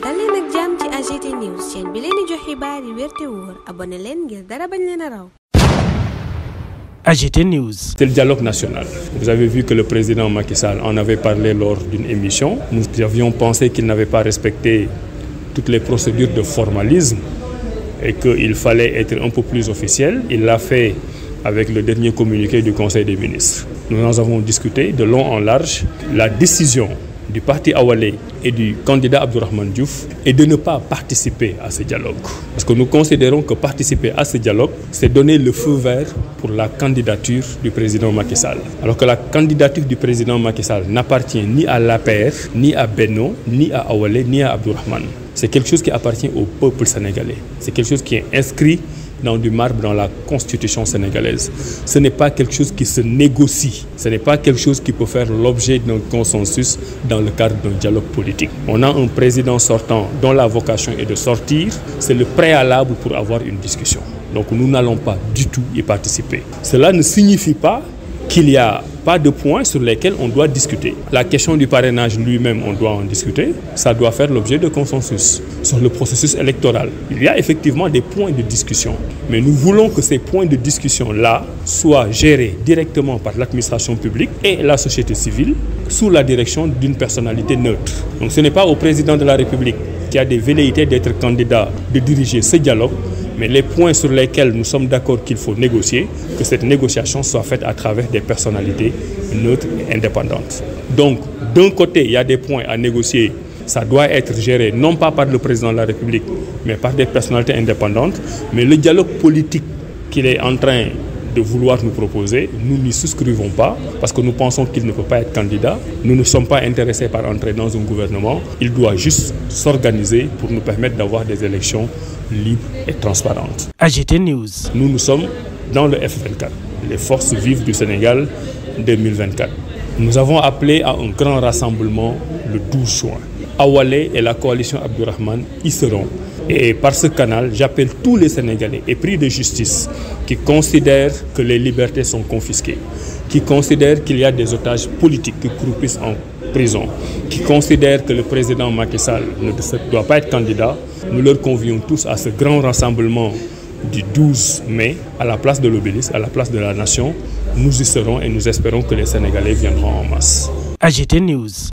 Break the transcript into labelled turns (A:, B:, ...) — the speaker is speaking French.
A: dal leen ak jàmm ci AGT News chaîne bi leen di jox xibaar yi wér te wóor abonné leen ngir dara bañ leen a raw.
B: AGT News.
C: C'est le dialogue national. Vous avez vu que le président Macky Sall en avait parlé lors d'une émission. Nous avions pensé qu'il n'avait pas respecté toutes les procédures de formalisme et qu'il fallait être un peu plus officiel. Il l'a fait avec le dernier communiqué du Conseil des ministres. Nous en avons discuté de long en large. La décision du parti Awalé et du candidat Abdourahmane Diouf est de ne pas participer à ce dialogue. Parce que nous considérons que participer à ce dialogue, c'est donner le feu vert pour la candidature du président Macky Sall. Alors que la candidature du président Macky Sall n'appartient ni à l'APR, ni à Benno, ni à Awalé, ni à Abdourahmane. C'est quelque chose qui appartient au peuple sénégalais. C'est quelque chose qui est inscrit dans du marbre dans la constitution sénégalaise. Ce n'est pas quelque chose qui se négocie. Ce n'est pas quelque chose qui peut faire l'objet d'un consensus dans le cadre d'un dialogue politique. On a un président sortant dont la vocation est de sortir. C'est le préalable pour avoir une discussion. Donc nous n'allons pas du tout y participer. Cela ne signifie pas qu'il n'y a pas de points sur lesquels on doit discuter. La question du parrainage lui-même, on doit en discuter. Ça doit faire l'objet de consensus. Sur le processus électoral, il y a effectivement des points de discussion. Mais nous voulons que ces points de discussion-là soient gérés directement par l'administration publique et la société civile sous la direction d'une personnalité neutre. Donc ce n'est pas au président de la République qui a des velléités d'être candidat de diriger ce dialogue, mais les points sur lesquels nous sommes d'accord qu'il faut négocier, que cette négociation soit faite à travers des personnalités neutres et indépendantes. Donc, d'un côté, il y a des points à négocier. Ça doit être géré non pas par le président de la République, mais par des personnalités indépendantes. Mais le dialogue politique qu'il est en train de vouloir nous proposer, nous n'y souscrivons pas parce que nous pensons qu'il ne peut pas être candidat. Nous ne sommes pas intéressés par entrer dans un gouvernement. Il doit juste s'organiser pour nous permettre d'avoir des élections libres et transparentes.
B: AGT News.
C: Nous sommes dans le F24, les forces vives du Sénégal 2024. Nous avons appelé à un grand rassemblement le 12 juin. Awalé et la coalition Abdourahmane y seront. Et par ce canal, j'appelle tous les Sénégalais épris de justice qui considèrent que les libertés sont confisquées, qui considèrent qu'il y a des otages politiques qui croupissent en prison, qui considèrent que le président Macky Sall ne doit pas être candidat. Nous leur convions tous à ce grand rassemblement du 12 mai à la place de l'Obélisque, à la place de la Nation. Nous y serons et nous espérons que les Sénégalais viendront en masse.
B: AGT News.